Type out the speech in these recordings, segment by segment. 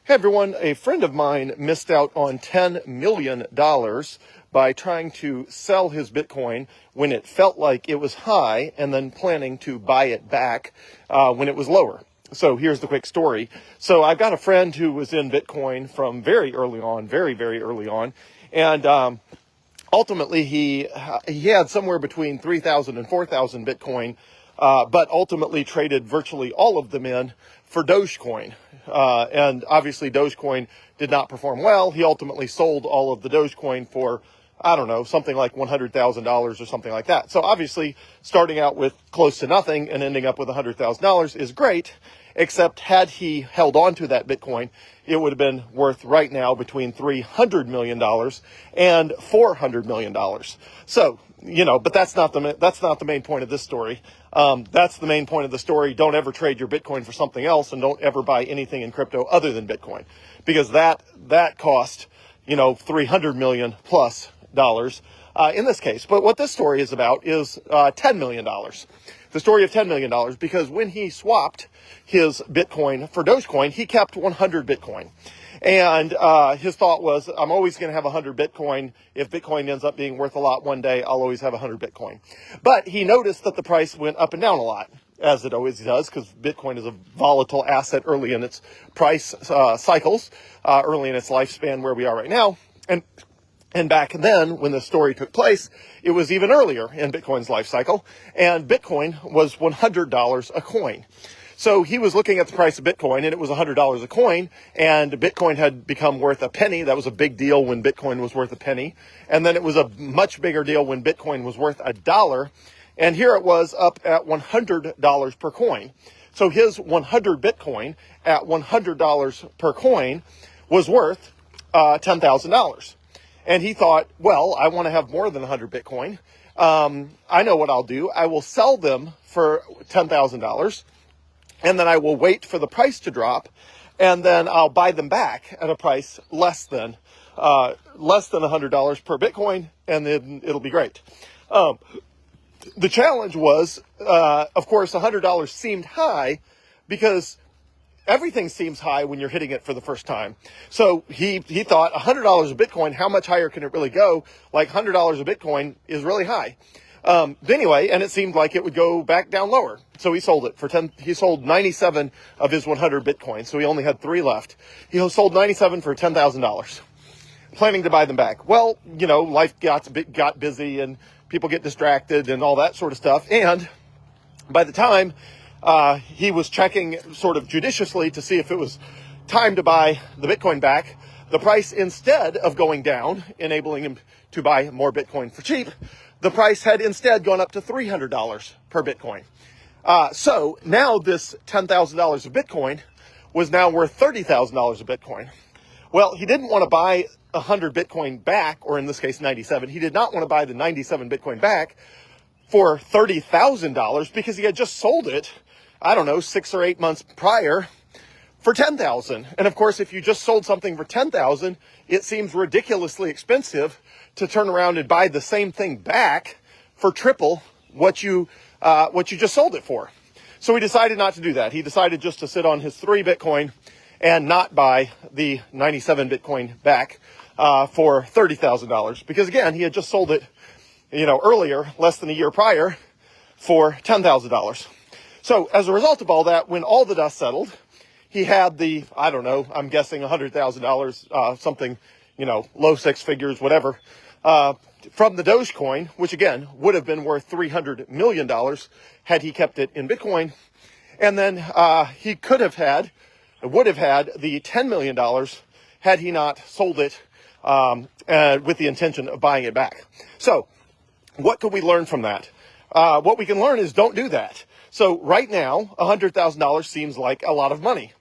Hey everyone, a friend of mine missed out on $10 million by trying to sell his Bitcoin when it felt like it was high and then planning to buy it back when it was lower. So here's the quick story. So I've got a friend who was in Bitcoin from very early on, very early on. And ultimately he had somewhere between 3,000 and 4,000 Bitcoin, but ultimately traded virtually all of them in for Dogecoin. And obviously Dogecoin did not perform well. He ultimately sold all of the Dogecoin for, I don't know, something like $100,000 or something like that. So obviously starting out with close to nothing and ending up with $100,000 is great, except had he held on to that Bitcoin, it would have been worth right now between $300 million and $400 million. So, but that's not the main point of this story. That's the main point of the story. Don't ever trade your Bitcoin for something else, and don't ever buy anything in crypto other than Bitcoin, because that cost, $300 million plus dollars in this case. But what this story is about is $10 million. The story of $10 million, because when he swapped his Bitcoin for Dogecoin, he kept 100 Bitcoin. And his thought was, I'm always going to have 100 Bitcoin. If Bitcoin ends up being worth a lot one day, I'll always have 100 Bitcoin. But he noticed that the price went up and down a lot, as it always does, because Bitcoin is a volatile asset early in its price cycles, early in its lifespan where we are right now. And back then, when the story took place, it was even earlier in Bitcoin's life cycle, and Bitcoin was $100 a coin. So he was looking at the price of Bitcoin, and it was $100 a coin, and Bitcoin had become worth a penny. That was a big deal when Bitcoin was worth a penny. And then it was a much bigger deal when Bitcoin was worth $1. And here it was up at $100 per coin. So his 100 Bitcoin at $100 per coin was worth $10,000. And he thought, well, I want to have more than 100 Bitcoin. I know what I'll do. I will sell them for $10,000. And then I will wait for the price to drop, and then I'll buy them back at a price less than $100 per Bitcoin, and then it'll be great. The challenge was, of course, $100 seemed high, because everything seems high when you're hitting it for the first time. So he thought $100 a Bitcoin, how much higher can it really go? Like $100 a Bitcoin is really high. Anyway, and it seemed like it would go back down lower. So he sold it for he sold 97 of his 100 Bitcoin. So he only had 3 left. He sold 97 for $10,000, planning to buy them back. Well, life got busy and people get distracted and all that sort of stuff. And by the time he was checking sort of judiciously to see if it was time to buy the Bitcoin back, the price, instead of going down, enabling him to buy more Bitcoin for cheap, the price had instead gone up to $300 per Bitcoin. So now this $10,000 of Bitcoin was now worth $30,000 of Bitcoin. Well, he didn't want to buy 100 Bitcoin back, or in this case 97. He did not want to buy the 97 Bitcoin back for $30,000 because he had just sold it, 6 or 8 months prior for $10,000. And of course, if you just sold something for $10,000, it seems ridiculously expensive to turn around and buy the same thing back for triple what you just sold it for. So he decided not to do that. He decided just to sit on his 3 Bitcoin and not buy the 97 Bitcoin back for $30,000, because again, he had just sold it, earlier, less than a year prior, for $10,000. So as a result of all that, when all the dust settled, he had the, I'm guessing $100,000, something, low 6 figures, whatever, from the Dogecoin, which again would have been worth $300 million had he kept it in Bitcoin. And then he would have had the $10 million had he not sold it with the intention of buying it back. So what could we learn from that? What we can learn is don't do that. So right now, $100,000 seems like a lot of money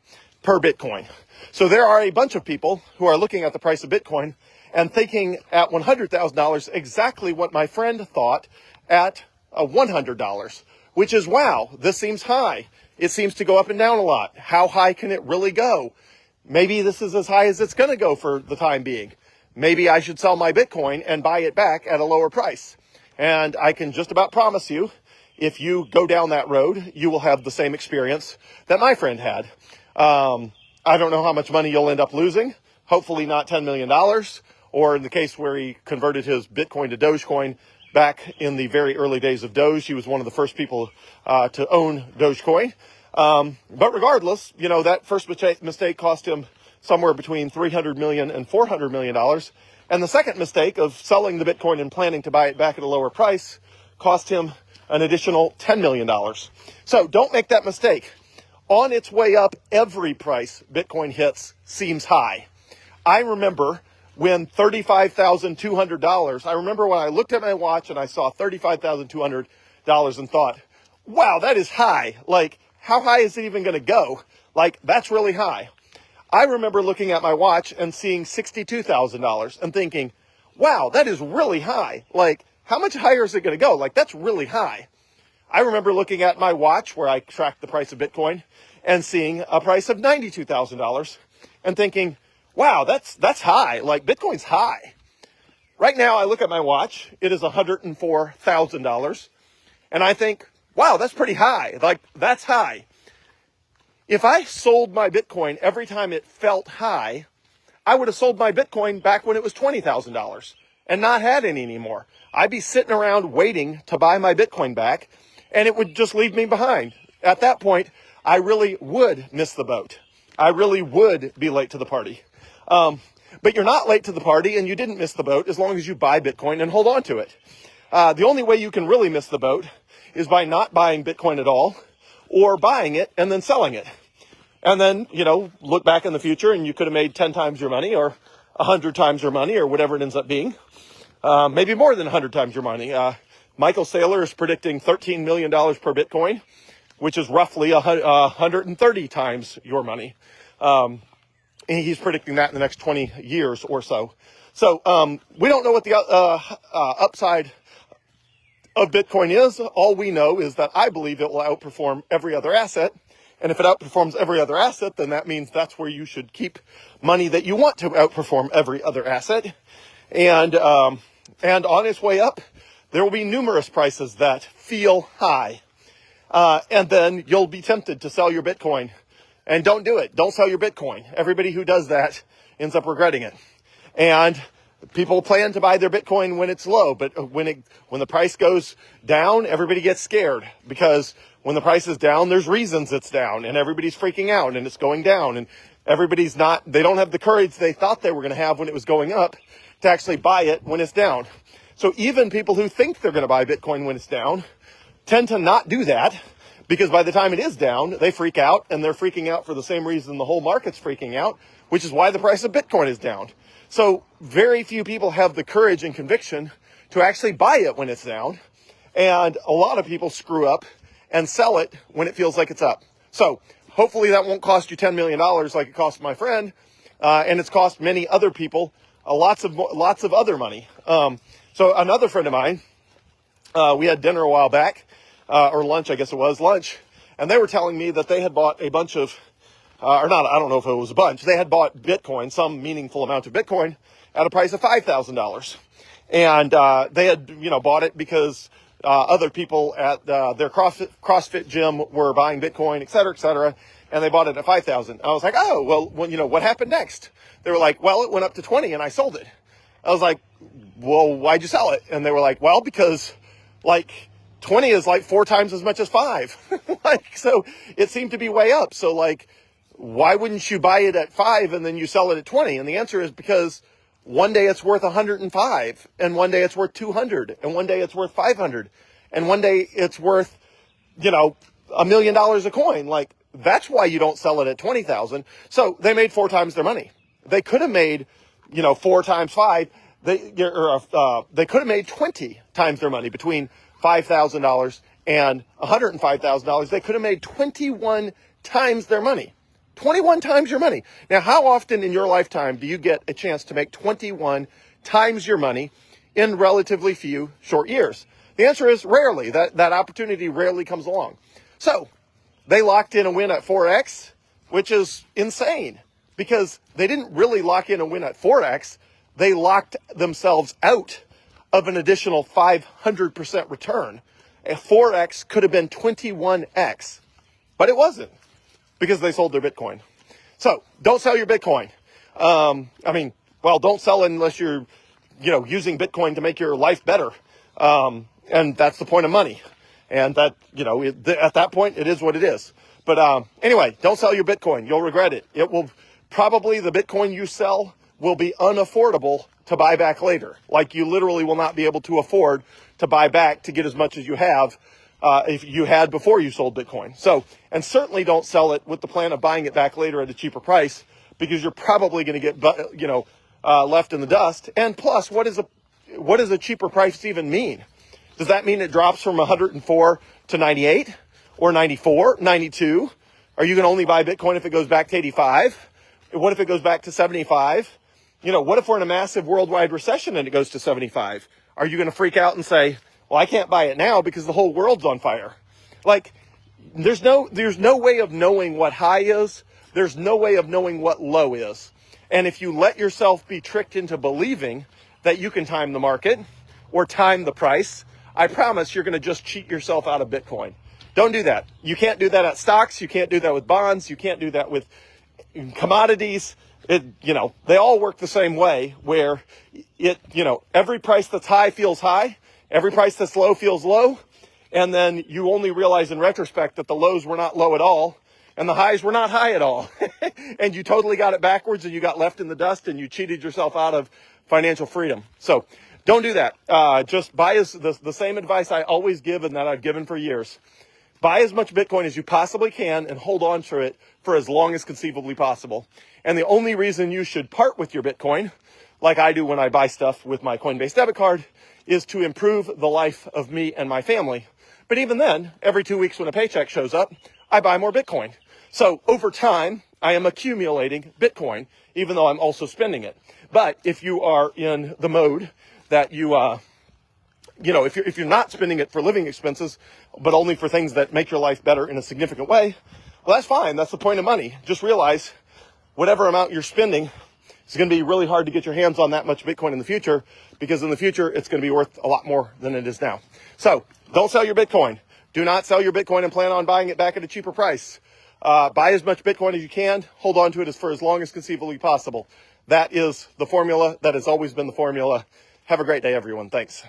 per Bitcoin. So there are a bunch of people who are looking at the price of Bitcoin and thinking at $100,000 exactly what my friend thought at $100, which is, wow, this seems high. It seems to go up and down a lot. How high can it really go? Maybe this is as high as it's going to go for the time being. Maybe I should sell my Bitcoin and buy it back at a lower price. And I can just about promise you, if you go down that road, you will have the same experience that my friend had. I don't know how much money you'll end up losing. Hopefully not $10 million, or in the case where he converted his Bitcoin to Dogecoin back in the very early days of Doge. He was one of the first people to own Dogecoin. But regardless, that first mistake cost him somewhere between $300 million and $400 million. And the second mistake of selling the Bitcoin and planning to buy it back at a lower price cost him an additional $10 million. So don't make that mistake. On its way up, every price Bitcoin hits seems high. I remember when $35,200, I remember when I looked at my watch and I saw $35,200 and thought, wow, that is high. Like, how high is it even going to go? Like, that's really high. I remember looking at my watch and seeing $62,000 and thinking, wow, that is really high. Like, how much higher is it going to go? Like, that's really high. I remember looking at my watch where I tracked the price of Bitcoin and seeing a price of $92,000 and thinking, wow, that's high. Like, Bitcoin's high. Right now, I look at my watch. It is $104,000. And I think, wow, that's pretty high. Like, that's high. If I sold my Bitcoin every time it felt high, I would have sold my Bitcoin back when it was $20,000 and not had any anymore. I'd be sitting around waiting to buy my Bitcoin back, and it would just leave me behind. At that point, I really would miss the boat. I really would be late to the party. But you're not late to the party, and you didn't miss the boat as long as you buy Bitcoin and hold on to it. The only way you can really miss the boat is by not buying Bitcoin at all, or buying it and then selling it. And then, look back in the future and you could have made 10 times your money or 100 times your money or whatever it ends up being. Maybe more than 100 times your money. Michael Saylor is predicting $13 million per Bitcoin, which is roughly 130 times your money. And he's predicting that in the next 20 years or so. So we don't know what the upside of Bitcoin is. All we know is that I believe it will outperform every other asset. And if it outperforms every other asset, then that means that's where you should keep money that you want to outperform every other asset. And on its way up, there will be numerous prices that feel high. And then you'll be tempted to sell your Bitcoin. And don't do it. Don't sell your Bitcoin. Everybody who does that ends up regretting it. And people plan to buy their Bitcoin when it's low, but when the price goes down, everybody gets scared, because when the price is down, there's reasons it's down, and everybody's freaking out, and it's going down, and they don't have the courage they thought they were going to have when it was going up to actually buy it when it's down. So even people who think they're going to buy Bitcoin when it's down tend to not do that, because by the time it is down, they freak out, and they're freaking out for the same reason the whole market's freaking out, which is why the price of Bitcoin is down. So very few people have the courage and conviction to actually buy it when it's down. And a lot of people screw up and sell it when it feels like it's up. So hopefully that won't cost you $10 million like it cost my friend. And it's cost many other people lots of other money. So another friend of mine, we had dinner a while back, or lunch, I guess it was lunch. And they were telling me that they had bought a bunch of I don't know if it was a bunch. They had bought Bitcoin, some meaningful amount of Bitcoin, at a price of $5,000. And they had, bought it because other people at their CrossFit gym were buying Bitcoin, et cetera, et cetera. And they bought it at $5,000. I was like, oh, well, what happened next? They were like, well, it went up to 20 and I sold it. I was like, well, why'd you sell it? And they were like, well, because 20 is 4 times as much as 5. So it seemed to be way up. So why wouldn't you buy it at 5 and then you sell it at 20? And the answer is because one day it's worth 105, and one day it's worth 200, and one day it's worth 500, and one day it's worth, $1 million a coin. That's why you don't sell it at 20,000. So they made 4 times their money. They could have made, 4 times 5. They could have made 20 times their money between $5,000 and $105,000. They could have made 21 times their money. 21 times your money. Now, how often in your lifetime do you get a chance to make 21 times your money in relatively few short years? The answer is rarely. That opportunity rarely comes along. So they locked in a win at 4x, which is insane, because they didn't really lock in a win at 4x. They locked themselves out of an additional 500% return. A 4x could have been 21x, but it wasn't, because they sold their Bitcoin. So don't sell your Bitcoin. Don't sell unless you're, using Bitcoin to make your life better. And that's the point of money. And that, at that point, it is what it is. But anyway, don't sell your Bitcoin. You'll regret it. It will probably, the Bitcoin you sell will be unaffordable to buy back later. Like you literally will not be able to afford to buy back to get as much as you have if you had before you sold Bitcoin. So, and certainly don't sell it with the plan of buying it back later at a cheaper price, because you're probably going to get, left in the dust. And plus, what does a cheaper price even mean? Does that mean it drops from 104 to 98 or 94, 92? Are you going to only buy Bitcoin if it goes back to 85? What if it goes back to 75? What if we're in a massive worldwide recession and it goes to 75? Are you going to freak out and say, well, I can't buy it now because the whole world's on fire? Like, there's no way of knowing what high is. There's no way of knowing what low is. And if you let yourself be tricked into believing that you can time the market or time the price, I promise you're going to just cheat yourself out of Bitcoin. Don't do that. You can't do that at stocks. You can't do that with bonds. You can't do that with commodities. They all work the same way, where every price that's high feels high. Every price that's low feels low. And then you only realize in retrospect that the lows were not low at all and the highs were not high at all. And you totally got it backwards and you got left in the dust and you cheated yourself out of financial freedom. So don't do that. Just buy the same advice I always give and that I've given for years. Buy as much Bitcoin as you possibly can and hold on to it for as long as conceivably possible. And the only reason you should part with your Bitcoin, like I do when I buy stuff with my Coinbase debit card, is to improve the life of me and my family. But even then, every 2 weeks when a paycheck shows up, I buy more Bitcoin. So over time, I am accumulating Bitcoin, even though I'm also spending it. But if you are in the mode that if you're not spending it for living expenses, but only for things that make your life better in a significant way, well, that's fine. That's the point of money. Just realize whatever amount you're spending, it's going to be really hard to get your hands on that much Bitcoin in the future, because in the future, it's going to be worth a lot more than it is now. So don't sell your Bitcoin. Do not sell your Bitcoin and plan on buying it back at a cheaper price. Buy as much Bitcoin as you can. Hold on to it for as long as conceivably possible. That is the formula. That has always been the formula. Have a great day, everyone. Thanks.